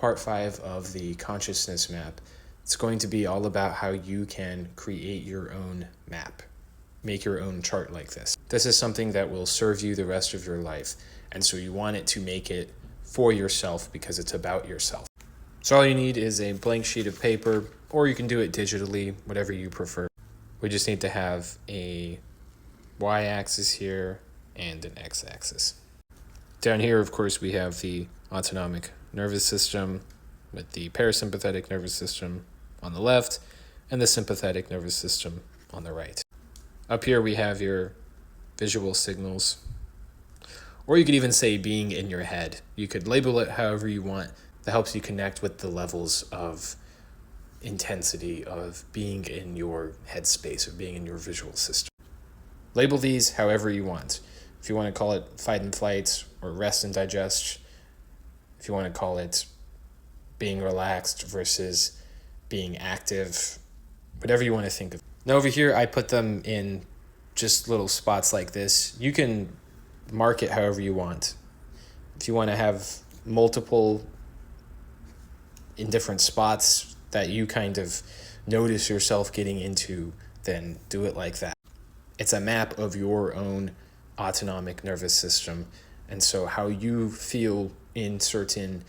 part 5 of the consciousness map. It's going to be all about how you can create your own map, make your own chart like this. This is something that will serve you the rest of your life, and so you want it to make it for yourself because it's about yourself. So all you need is a blank sheet of paper, or you can do it digitally, whatever you prefer. We just need to have a y-axis here and an x-axis. Down here, of course, we have the autonomic nervous system with the parasympathetic nervous system on the left and the sympathetic nervous system on the right. Up here we have your visual signals, or you could even say being in your head. You could label it however you want. That helps you connect with the levels of intensity of being in your headspace or being in your visual system. Label these however you want. If you want to call it fight and flight or rest and digest, if you want to call it being relaxed versus being active, whatever you want to think of. Now over here, I put them in just little spots like this. You can mark it however you want. If you want to have multiple in different spots that you kind of notice yourself getting into, then do it like that. It's a map of your own autonomic nervous system. And so how you feel in certain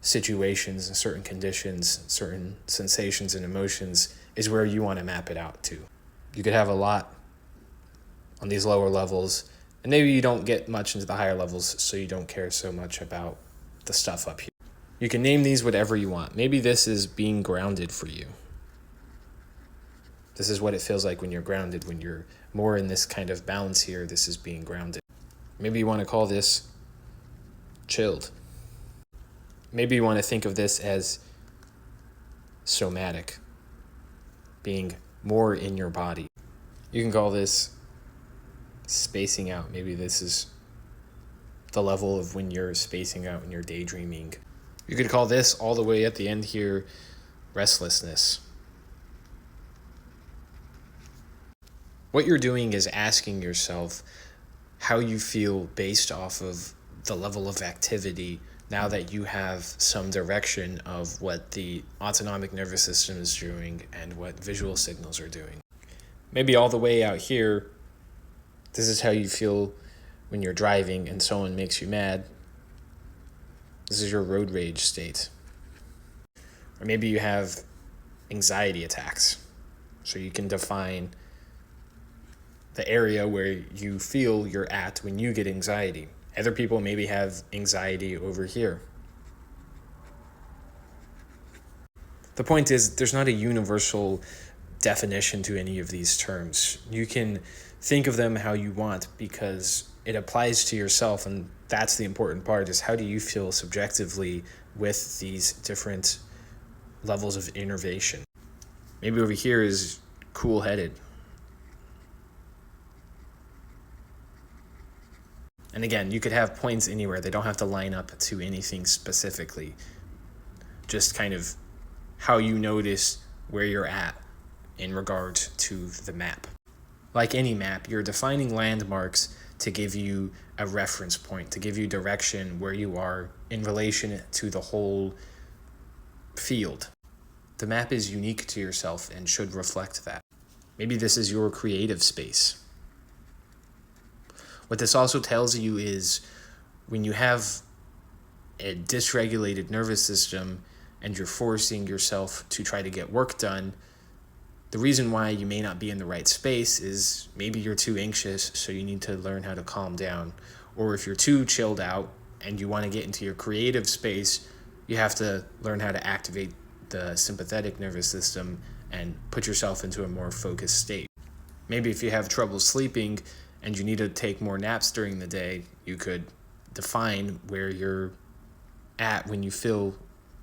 situations, certain conditions, certain sensations and emotions is where you want to map it out to. You could have a lot on these lower levels, and maybe you don't get much into the higher levels, so you don't care so much about the stuff up here. You can name these whatever you want. Maybe this is being grounded for you. This is what it feels like when you're grounded, when you're more in this kind of balance here. This is being grounded. Maybe you want to call this chilled. Maybe you want to think of this as somatic, being more in your body. You can call this spacing out. Maybe this is the level of when you're spacing out, when you're daydreaming. You could call this all the way at the end here restlessness. What you're doing is asking yourself how you feel based off of the level of activity now that you have some direction of what the autonomic nervous system is doing and what visual signals are doing. Maybe all the way out here, this is how you feel when you're driving and someone makes you mad. This is your road rage state. Or maybe you have anxiety attacks. So you can define the area where you feel you're at when you get anxiety. Other people maybe have anxiety over here. The point is, there's not a universal definition to any of these terms. You can think of them how you want because it applies to yourself, and that's the important part, is how do you feel subjectively with these different levels of innervation. Maybe over here is cool-headed. And again, you could have points anywhere. They don't have to line up to anything specifically. Just kind of how you notice where you're at in regard to the map. Like any map, you're defining landmarks to give you a reference point, to give you direction where you are in relation to the whole field. The map is unique to yourself and should reflect that. Maybe this is your creative space. What this also tells you is when you have a dysregulated nervous system and you're forcing yourself to try to get work done, the reason why you may not be in the right space is maybe you're too anxious, so you need to learn how to calm down. Or if you're too chilled out and you want to get into your creative space, you have to learn how to activate the sympathetic nervous system and put yourself into a more focused state. Maybe if you have trouble sleeping and you need to take more naps during the day, you could define where you're at when you feel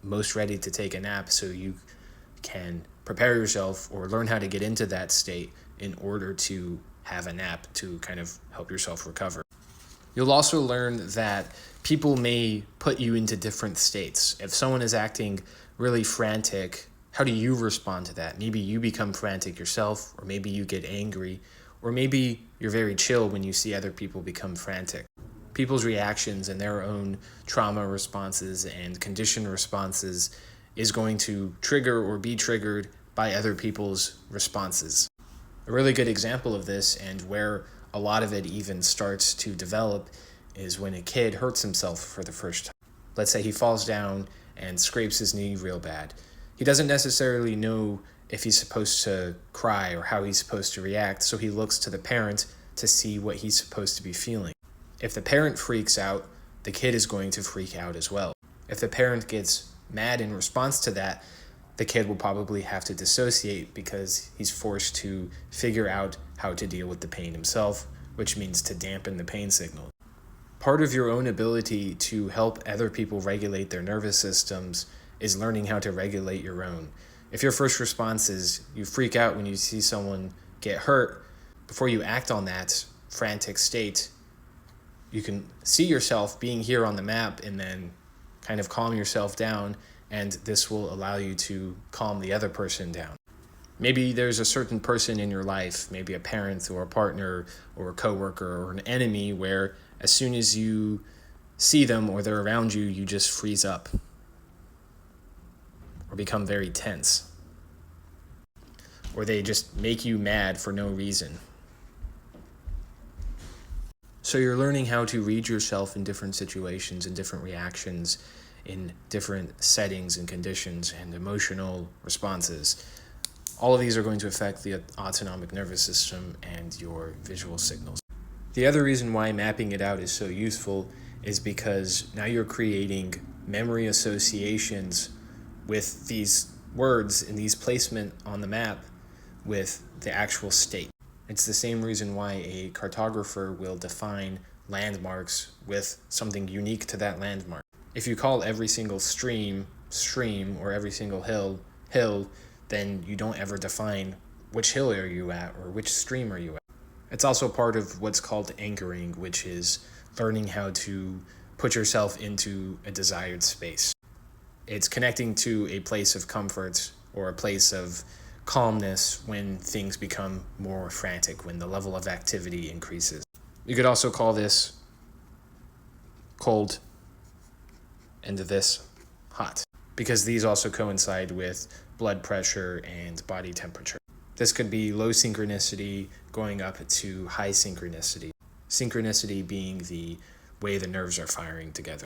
most ready to take a nap so you can prepare yourself or learn how to get into that state in order to have a nap to kind of help yourself recover. You'll also learn that people may put you into different states. If someone is acting really frantic, how do you respond to that? Maybe you become frantic yourself, or maybe you get angry, or maybe you're very chill when you see other people become frantic. people's reactions and their own trauma responses and condition responses is going to trigger or be triggered by other people's responses. A really good example of this, and where a lot of it even starts to develop, is when a kid hurts himself for the first time. Let's say he falls down and scrapes his knee real bad. He doesn't necessarily know if he's supposed to cry or how he's supposed to react, so he looks to the parent to see what he's supposed to be feeling. If the parent freaks out, the kid is going to freak out as well. If the parent gets mad in response to that, the kid will probably have to dissociate because he's forced to figure out how to deal with the pain himself, which means to dampen the pain signal. Part of your own ability to help other people regulate their nervous systems is learning how to regulate your own. If your first response is you freak out when you see someone get hurt, before you act on that frantic state, you can see yourself being here on the map and then kind of calm yourself down, and this will allow you to calm the other person down. Maybe there's a certain person in your life, maybe a parent or a partner or a coworker or an enemy, where as soon as you see them or they're around you, you just freeze up or become very tense, or they just make you mad for no reason. So you're learning how to read yourself in different situations and different reactions in different settings and conditions and emotional responses. All of these are going to affect the autonomic nervous system and your visual signals. The other reason why mapping it out is so useful is because now you're creating memory associations with these words and these placement on the map with the actual state. It's the same reason why a cartographer will define landmarks with something unique to that landmark. If you call every single stream, or every single hill, then you don't ever define which hill are you at or which stream are you at. It's also part of what's called anchoring, which is learning how to put yourself into a desired space. It's connecting to a place of comfort or a place of calmness when things become more frantic, when the level of activity increases. You could also call this cold and this hot, because these also coincide with blood pressure and body temperature. This could be low synchronicity going up to high synchronicity. Synchronicity being the way the nerves are firing together.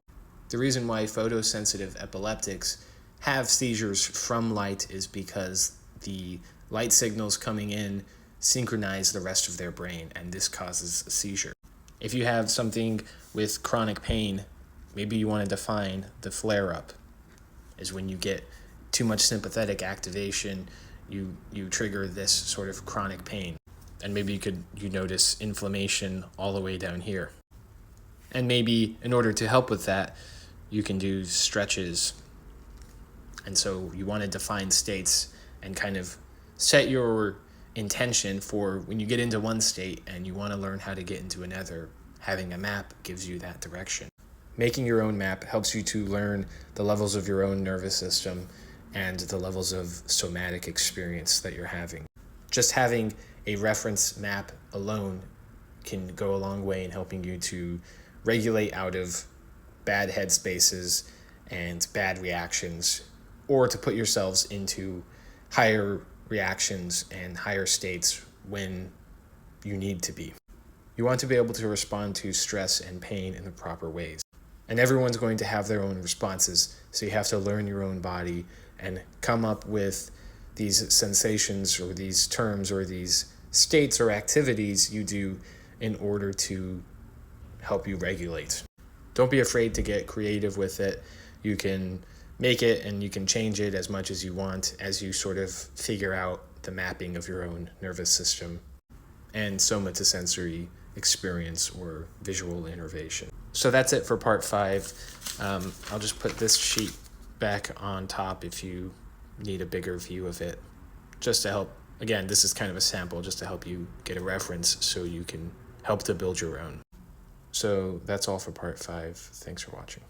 The reason why photosensitive epileptics have seizures from light is because the light signals coming in synchronize the rest of their brain, and this causes a seizure. If you have something with chronic pain, maybe you want to define the flare-up is when you get too much sympathetic activation, you trigger this sort of chronic pain. And maybe you notice inflammation all the way down here. And maybe in order to help with that, you can do stretches. And so you want to define states and kind of set your intention for when you get into one state and you want to learn how to get into another. Having a map gives you that direction. Making your own map helps you to learn the levels of your own nervous system and the levels of somatic experience that you're having. Just having a reference map alone can go a long way in helping you to regulate out of bad headspaces and bad reactions, or to put yourselves into higher reactions and higher states when you need to be. You want to be able to respond to stress and pain in the proper ways. And everyone's going to have their own responses, so you have to learn your own body and come up with these sensations or these terms or these states or activities you do in order to help you regulate. Don't be afraid to get creative with it. You can make it and you can change it as much as you want as you sort of figure out the mapping of your own nervous system and somatosensory experience or visual innervation. So that's it for part 5. I'll just put this sheet back on top if you need a bigger view of it, just to help. Again, this is kind of a sample just to help you get a reference so you can help to build your own. So that's all for part 5. Thanks for watching.